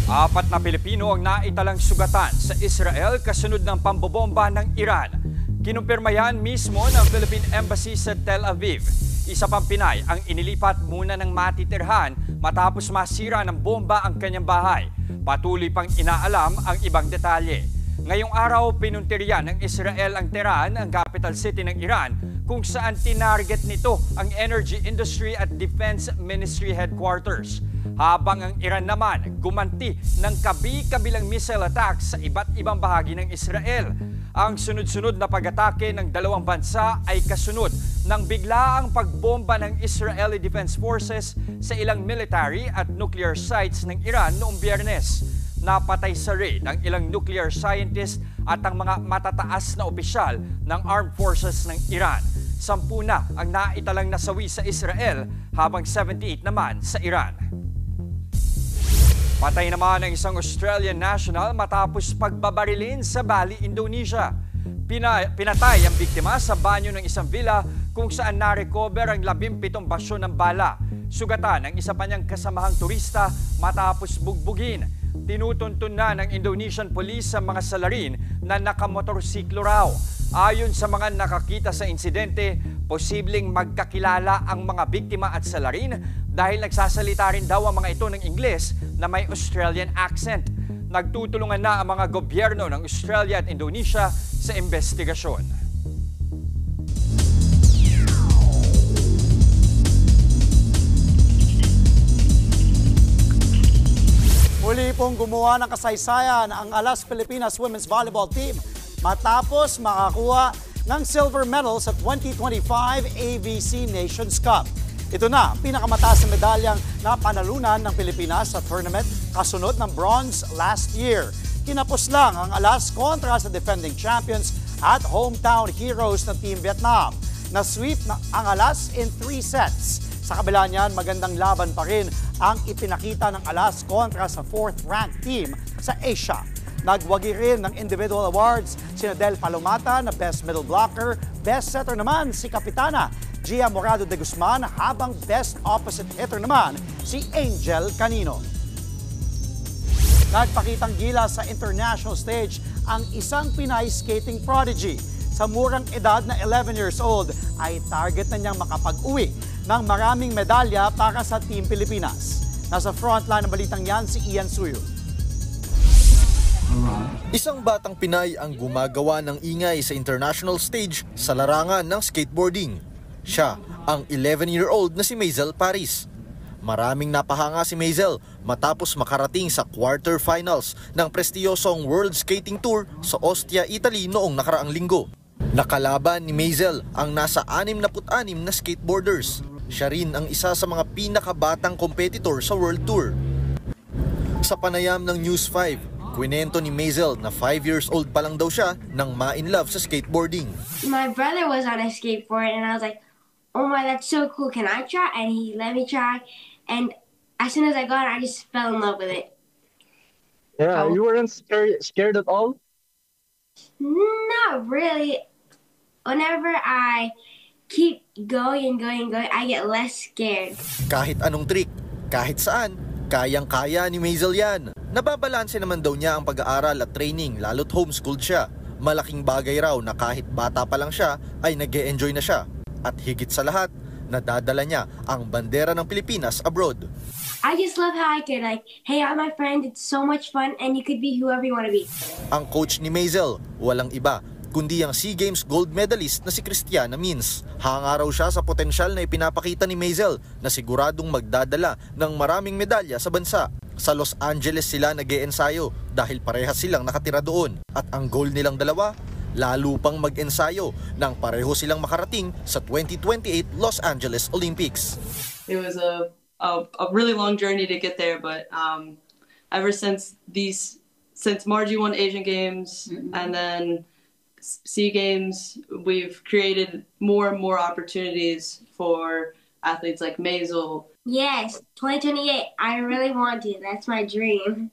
Apat na Pilipino ang naitalang sugatan sa Israel kasunod ng pambobomba ng Iran. Kinumpirma yan mismo ng Philippine Embassy sa Tel Aviv. Isa pang Pinay ang inilipat muna ng matitirhan matapos masira ng bomba ang kanyang bahay. Patuloy pang inaalam ang ibang detalye. Ngayong araw, pinuntiryan ng Israel ang Tehran, ang capital city ng Iran, kung saan tinarget nito ang Energy Industry at Defense Ministry Headquarters. Habang ang Iran naman gumanti ng kabi-kabilang missile attacks sa iba't ibang bahagi ng Israel. Ang sunod-sunod na pag-atake ng dalawang bansa ay kasunod ng biglaang pagbomba ng Israeli Defense Forces sa ilang military at nuclear sites ng Iran noong Biyernes. Napatay sa raid ang ilang nuclear scientists at ang mga matataas na opisyal ng armed forces ng Iran. 10 na ang naitalang nasawi sa Israel habang 78 naman sa Iran. Patay naman ang isang Australian national matapos pagbabarilin sa Bali, Indonesia. Pinatay ang biktima sa banyo ng isang villa kung saan na-recover ang 17 basyo ng bala. Sugatan ang isa pa niyang kasamahang turista matapos bugbugin. Tinutuntun na ng Indonesian Police sa mga salarin na nakamotorsiklo raw. Ayon sa mga nakakita sa insidente, posibleng magkakilala ang mga biktima at salarin dahil nagsasalita rin daw ang mga ito ng Ingles na may Australian accent. Nagtutulungan na ang mga gobyerno ng Australia at Indonesia sa investigasyon. Muli pong gumawa ng kasaysayan ang Alas Pilipinas Women's Volleyball Team matapos makakuha ng silver medal sa 2025 ABC Nations Cup. Ito na ang pinakamataas na medalyang napanalunan ng Pilipinas sa tournament kasunod ng bronze last year. Kinapos lang ang Alas kontra sa defending champions at hometown heroes ng Team Vietnam. Na-sweep na ang Alas in 3 sets. Sa kabila niyan, magandang laban pa rin ang ipinakita ng Alas kontra sa 4th-ranked team sa Asia. Nagwagi rin ng individual awards si Del Palomata na Best Middle Blocker, Best Setter naman si Kapitana Gia Morado de Guzman, habang Best Opposite Hitter naman si Angel Canino. Nagpakitang gila sa international stage ang isang Pinay skating prodigy. Sa murang edad na 11 years old ay target na niyang makapag-uwi ng maraming medalya para sa Team Pilipinas. Nasa frontline ng balitang yan si Ian Suyo. Isang batang Pinay ang gumagawa ng ingay sa international stage sa larangan ng skateboarding. Siya ang 11-year-old na si Maisel Paris. Maraming napahanga si Maisel matapos makarating sa quarterfinals ng prestiyosong World Skating Tour sa Ostia, Italy noong nakaraang linggo. Nakalaban ni Maisel ang nasa 66 na skateboarders. Siya rin ang isa sa mga pinakabatang competitor sa World Tour. Sa panayam ng News 5, kwento ni Maisel na 5 years old pa lang daw siya nang ma-in-love sa skateboarding. My brother was on a skateboard and I was like, oh my, that's so cool, can I try? And he let me try, and as soon as I got it, I just fell in love with it. Yeah, you weren't scared at all? Not really. Whenever I keep going, I get less scared. Kahit anong trick, kahit saan, kayang-kaya ni Maisel yan. Nababalanse naman daw niya ang pag-aaral at training lalo't homeschooled siya. Malaking bagay raw na kahit bata pa lang siya ay nag-e-enjoy na siya. At higit sa lahat, nadadala niya ang bandera ng Pilipinas abroad. I just love how I could hey, I'm my friend, it's so much fun, and you could be whoever you want to be. Ang coach ni Maisel, walang iba kundi ang SEA Games gold medalist na si Christiana Means. Hanga raw siya sa potensyal na ipinapakita ni Maisel na siguradong magdadala ng maraming medalya sa bansa. Sa Los Angeles sila nag-e-ensayo dahil parehas silang nakatira doon. At ang goal nilang dalawa, lalo pang mag-ensayo nang pareho silang makarating sa 2028 Los Angeles Olympics. It was a really long journey to get there, but ever since Margie won Asian Games and then SEA Games, we've created more and more opportunities for athletes like Maisel. Yes, 2028, I really want to. That's my dream.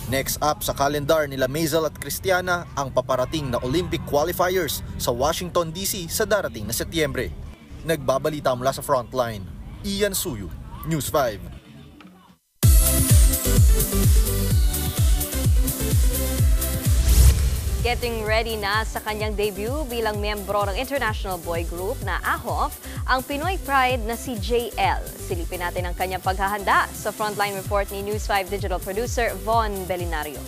Next up sa calendar nila Maisel at Christiana ang paparating na Olympic qualifiers sa Washington DC sa darating na Setyembre. Nagbabalita mula sa frontline, Ian Suyo, News 5. Getting ready na sa kanyang debut bilang miyembro ng international boy group na AHOF, ang Pinoy Pride na si JL. Silipin natin ang kanyang paghahanda sa frontline report ni News 5 digital producer Von Belinario.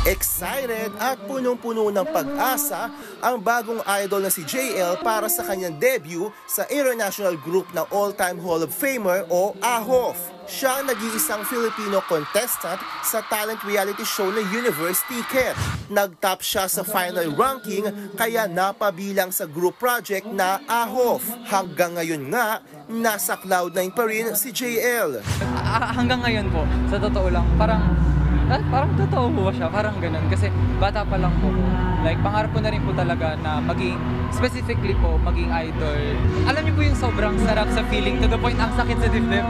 Excited at punong-puno ng pag-asa ang bagong idol na si JL para sa kanyang debut sa international group ng all-time Hall of Famer o AHOF. Siya ang nag-iisang Filipino contestant sa talent reality show na Universe Ticket. Nag-top siya sa final ranking kaya napabilang sa group project na AHOF. Hanggang ngayon nga, nasa Cloud9 pa rin si JL. Hanggang ngayon po, sa totoo lang, parang totoo po siya, parang ganun. Kasi bata pa lang po. Like, pangarap ko na rin po talaga na specifically po, maging idol. Alam niyo po yung sobrang sarap sa feeling, to the point ang sakit sa dibdib.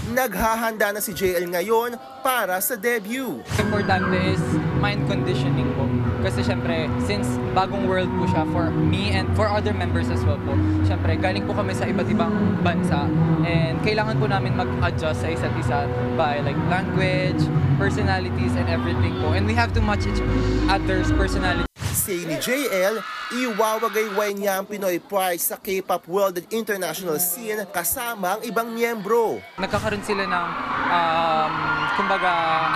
Naghahanda na si JL ngayon para sa debut. Importante is mind conditioning po. Kasi syempre, since bagong world po siya for me and for other members as well po, syempre, galing po kami sa iba't ibang bansa and kailangan po namin mag-adjust sa isa't isa by like language, personalities, and everything po. And we have to match each other's personality. Say ni JL, iwawagayway niya ang Pinoy Pride sa K-pop world and international scene kasama ang ibang miyembro. Nagkakaroon sila ng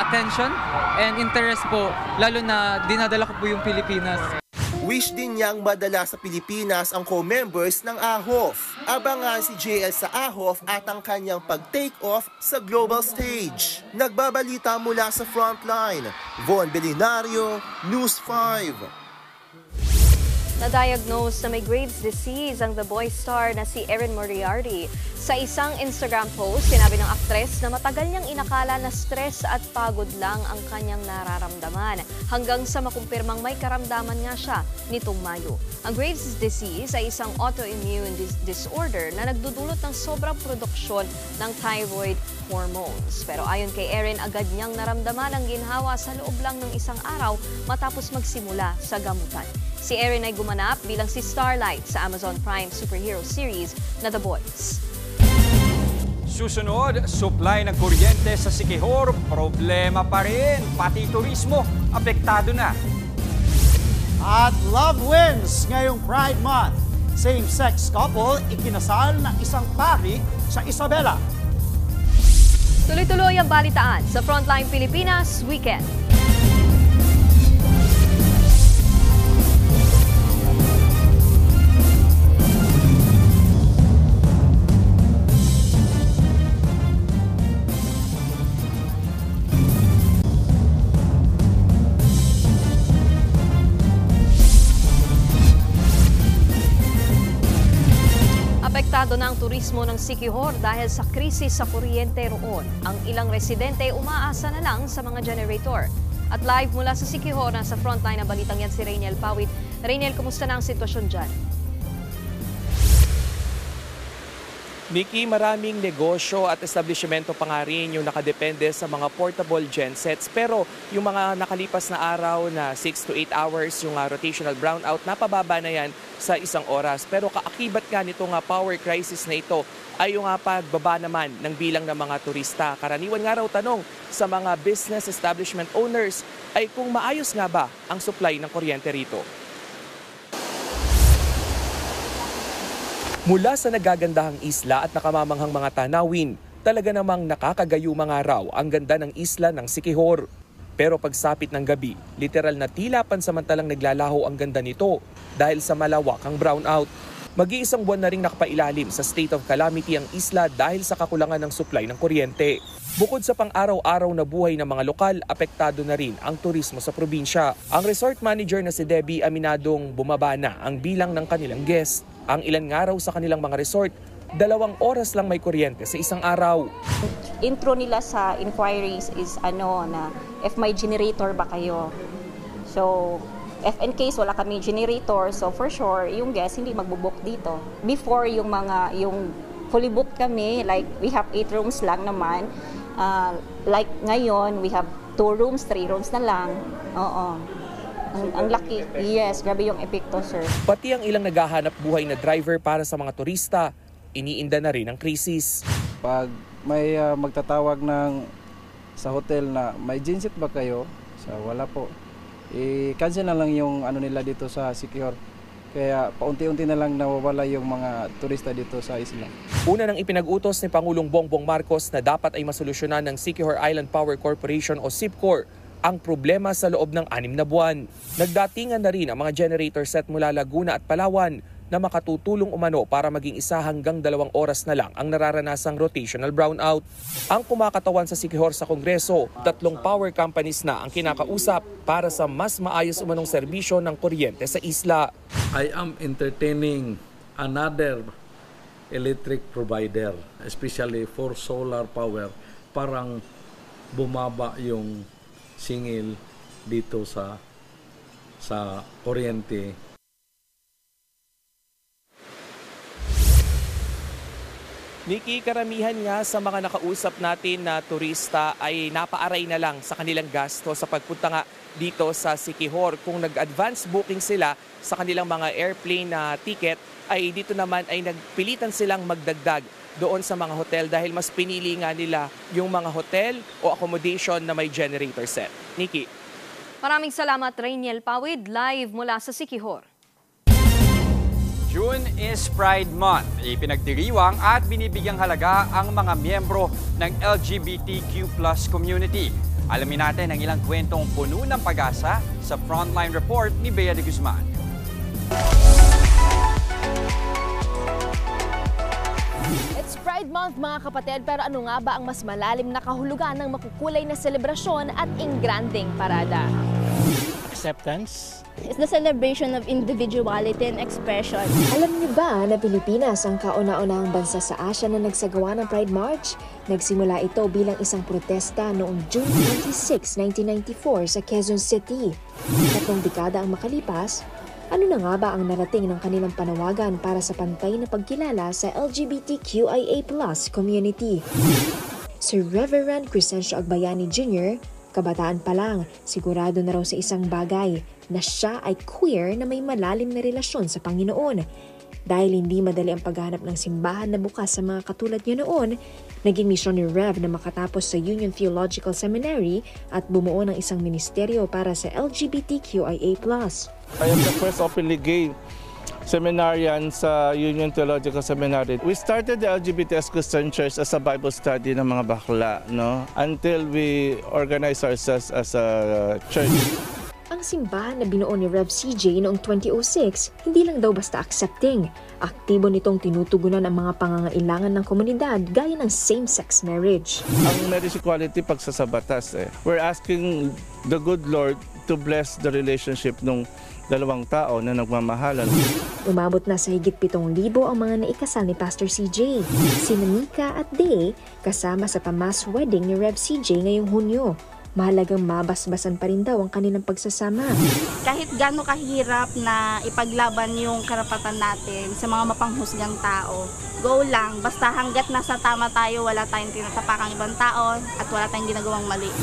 attention and interest po, lalo na dinadala ko po yung Pilipinas. Wish din niyang madala sa Pilipinas ang co-members ng AHOF. Abangan si JL sa AHOF at ang kanyang pag-take off sa global stage. Nagbabalita mula sa Frontline, Von Belinario, News 5. Na-diagnose na may Graves' disease ang The Boy star na si Erin Moriarty. Sa isang Instagram post, sinabi ng aktres na matagal niyang inakala na stress at pagod lang ang kanyang nararamdaman hanggang sa makumpirmang may karamdaman nga siya nitong Mayo. Ang Graves' disease ay isang autoimmune disorder na nagdudulot ng sobrang produksyon ng thyroid hormones. Pero ayon kay Erin, agad niyang naramdaman ang ginhawa sa loob lang ng isang araw matapos magsimula sa gamutan. Si Erin ay gumanap bilang si Starlight sa Amazon Prime superhero series na The Boys. Susunod, supply ng kuryente sa Siquijor, problema pa rin. Pati turismo, apektado na. At love wins ngayong Pride Month. Same-sex couple ikinasal ng isang pari sa Isabela. Tuloy-tuloy ang balitaan sa Frontline Pilipinas Weekend. Apektado na ang turismo ng Siquijor dahil sa krisis sa kuryente roon. Ang ilang residente umaasa na lang sa mga generator. At live mula sa Siquijor, nasa frontline na balitang yan si Rainiel Pawit. Rainiel, kumusta na ang sitwasyon dyan? Nikki, maraming negosyo at establishmento pa nga rin yung nakadepende sa mga portable gensets. Pero yung mga nakalipas na araw na 6 to 8 hours, yung rotational brownout, napababa na yan sa isang oras. Pero kaakibat nga nitong power crisis na ito ay yung pagbaba naman ng bilang ng mga turista. Karaniwan nga raw tanong sa mga business establishment owners ay kung maayos nga ba ang supply ng kuryente rito. Mula sa nagagandahang isla at nakamamanghang mga tanawin, talaga namang nakakagayumang araw ang ganda ng isla ng Siquijor. Pero pagsapit ng gabi, literal na tila pansamantalang naglalaho ang ganda nito dahil sa malawakang brownout. Mag-iisang buwan na ring nakapailalim sa state of calamity ang isla dahil sa kakulangan ng supply ng kuryente. Bukod sa pang-araw-araw na buhay ng mga lokal, apektado na rin ang turismo sa probinsya. Ang resort manager na si Debbie aminadong bumaba na ang bilang ng kanilang guest. Ang ilan nga raw sa kanilang mga resort, 2 oras lang may kuryente sa isang araw. Intro nila sa inquiries is na if may generator ba kayo. So, if in case wala kami generator, so for sure, yung guest hindi magbubook dito. Before yung fully booked kami, like we have 8 rooms lang naman. Like ngayon, we have 2 rooms, 3 rooms na lang. Oo. Ang laki. Yes, grabe yung epekto, sir. Pati ang ilang naghahanap buhay na driver para sa mga turista, iniinda na rin ang krisis. Pag may magtatawag sa hotel na may genset ba kayo? Wala po. I-cancel na lang yung nila dito sa Siquijor. Kaya paunti-unti na lang nawawala yung mga turista dito sa isla. Una nang ipinag-utos ni Pangulong Bongbong Marcos na dapat ay masolusyonan ng Siquijor Island Power Corporation o SIPCOR ang problema sa loob ng 6 na buwan. Nagdatingan na rin ang mga generator set mula Laguna at Palawan na makatutulong umano para maging 1 hanggang 2 oras na lang ang nararanasang rotational brownout. Ang kumakatawan sa Siquijor sa Kongreso, 3 power companies na ang kinakausap para sa mas maayos umanong serbisyo ng kuryente sa isla. I am entertaining another electric provider, especially for solar power, parang bumaba yung singil dito sa kuryente. Nikki, karamihan nga sa mga nakausap natin na turista ay napaaray na lang sa kanilang gasto sa pagpunta nga dito sa Siquijor. Kung nag-advance booking sila sa kanilang mga airplane na ticket, ay dito naman ay nagpilitan silang magdagdag doon sa mga hotel dahil mas pinili nga nila yung mga hotel o accommodation na may generator set. Nikki. Maraming salamat, Rainiel Pawid, live mula sa Siquijor. June is Pride Month. Ipinagdiriwang at binibigyang halaga ang mga miyembro ng LGBTQ+ community. Alamin natin ang ilang kwentong puno ng pag-asa sa Frontline Report ni Bea de Guzman. Pride Month mga kapatid, pero ano nga ba ang mas malalim na kahulugan ng makukulay na selebrasyon at ingranding parada? Acceptance. It's the celebration of individuality and expression. Alam niyo ba na Pilipinas ang kauna-unahang bansa sa Asia na nagsagawa ng Pride March? Nagsimula ito bilang isang protesta noong June 26, 1994 sa Quezon City. 3 dekada ang makalipas, ano na nga ba ang narating ng kanilang panawagan para sa pantay na pagkilala sa LGBTQIA+ community? Si Reverend Crescencio Agbayani Jr., kabataan pa lang, sigurado na raw sa isang bagay, na siya ay queer na may malalim na relasyon sa Panginoon. Dahil hindi madali ang paghanap ng simbahan na bukas sa mga katulad niya noon, naging misyon ni Rev na makatapos sa Union Theological Seminary at bumuo ng isang ministeryo para sa LGBTQIA+. I am the first openly gay seminarian sa Union Theological Seminary. We started the LGBTS Christian Church as a Bible study ng mga bakla, no? Until we organize ourselves as a church. Ang simbahan na binuo ni Rev CJ noong 2006, hindi lang daw basta accepting. Aktibo nitong tinutugunan ang mga pangangailangan ng komunidad gaya ng same-sex marriage. Ang marriage equality pagsasabatas We're asking the good Lord to bless the relationship ng dalawang tao na nagmamahalan. Umabot na sa higit 7,000 ang mga naikasal ni Pastor CJ. Sina Mika at Day kasama sa pamas wedding ni Rev CJ ngayong Hunyo. Mahalagang mabasbasan pa rin daw ang kanilang pagsasama. Kahit gaano kahirap na ipaglaban yung karapatan natin sa mga mapanghusgang tao, go lang. Basta hanggat nasa tama tayo, wala tayong tinatapakang ibang tao at wala tayong ginagawang mali.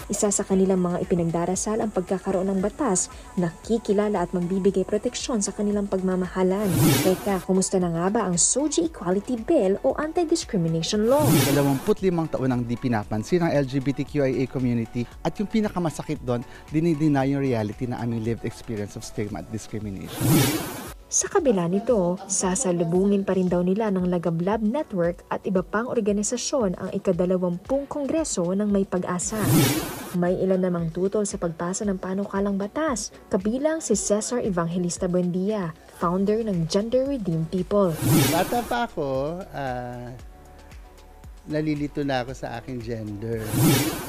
Isa sa kanilang mga ipinagdarasal ang pagkakaroon ng batas na kikilala at magbibigay proteksyon sa kanilang pagmamahalan. Teka, kumusta na nga ba ang SOGI Equality Bill o Anti-Discrimination Law? 25 taon ang di pinapansin ng LGBTQIA community at yung pinakamasakit doon, dinideny yung reality na aming lived experience of stigma at discrimination. Sa kabila nito, sasalubungin pa rin daw nila ng Lagablab Network at iba pang organisasyon ang ika-20 kongreso ng May Pag-asa. May ilan namang tutol sa pagpasa ng panukalang batas, kabilang si Cesar Evangelista Buendia, founder ng Gender Redeemed People. Bata pa ako, nalilito na ako sa aking gender.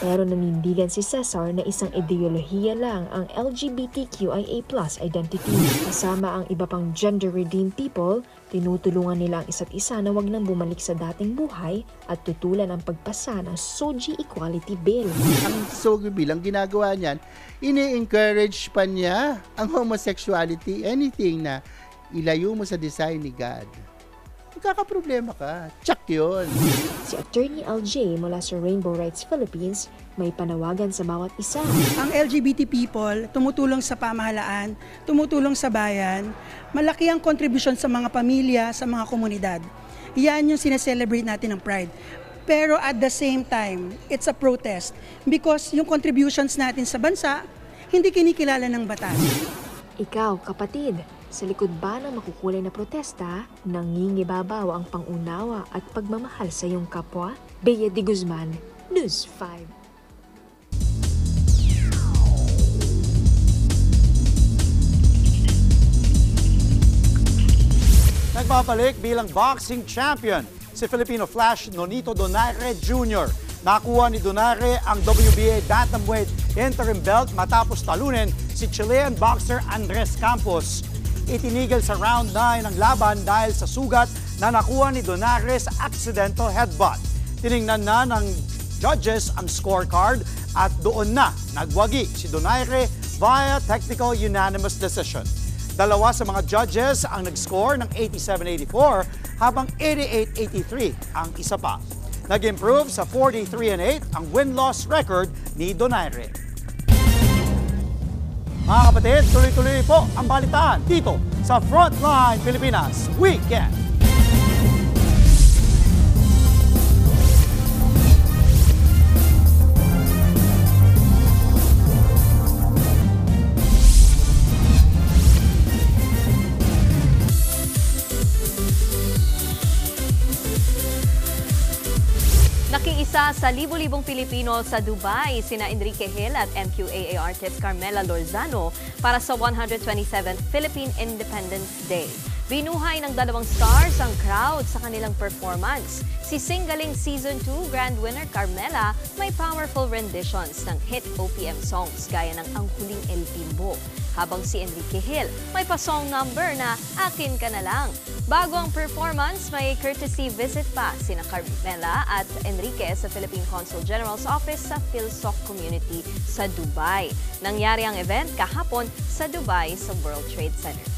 Pero nanindigan si Cesar na isang ideolohiya lang ang LGBTQIA+ identity. Kasama ang iba pang gender-redeemed people, tinutulungan nila ang isa't isa na wag nang bumalik sa dating buhay at tutulan ang pagpasa ng SOGI Equality Bill. Ang SOGI Bill, ang ginagawa niyan, ini-encourage pa niya ang homosexuality, anything na ilayo mo sa design ni God. Magkakaproblema ka. Tsak yun. Si Attorney LJ mula sa Rainbow Rights Philippines may panawagan sa bawat isa. Ang LGBT people tumutulong sa pamahalaan, tumutulong sa bayan, malaki ang kontribusyon sa mga pamilya, sa mga komunidad. Yan yung sineselebrate natin ng Pride. Pero at the same time, it's a protest because yung contributions natin sa bansa, hindi kinikilala ng batas. Ikaw, kapatid, sa likod ba ng makukulay na protesta, nangingibabaw ang pangunawa at pagmamahal sa iyong kapwa? Bea de Guzman, News 5. Nagbabalik bilang boxing champion si Filipino Flash Nonito Donaire Jr. Nakuha ni Donaire ang WBA Bantamweight interim belt matapos talunin si Chilean boxer Andres Campos. Itinigil sa round 9 ang laban dahil sa sugat na nakuha ni Donaire sa accidental headbutt. Tiningnan na ng judges ang scorecard at doon na nagwagi si Donaire via technical unanimous decision. 2 sa mga judges ang nag-score ng 87-84 habang 88-83 ang isa pa. Nag-improve sa 43-8 ang win-loss record ni Donaire. Mga kapatid, tuloy-tuloy po ang balitaan dito sa Frontline Pilipinas Weekend. Nakiisa sa libo-libong Pilipino sa Dubai sina Enrique Hill at MQAA artist Carmela Lorzano para sa 127th Philippine Independence Day. Binuhay ng dalawang stars ang crowd sa kanilang performance. Si Singaling Season 2 Grand Winner Carmela may powerful renditions ng hit OPM songs gaya ng Ang Huling El Bimbo. Habang si Enrique Hill may pa-song number na Akin Ka Na Lang. Bago ang performance, may courtesy visit pa sina Carmela at Enrique sa Philippine Consul General's Office sa PhilSoc Community sa Dubai. Nangyari ang event kahapon sa Dubai sa World Trade Center.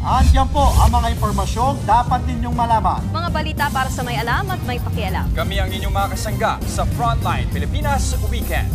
At yan po ang mga impormasyong dapat ninyong malaman. Mga balita para sa may alam at may pakialam. Kami ang inyong mga kasangga sa Frontline Pilipinas Weekend.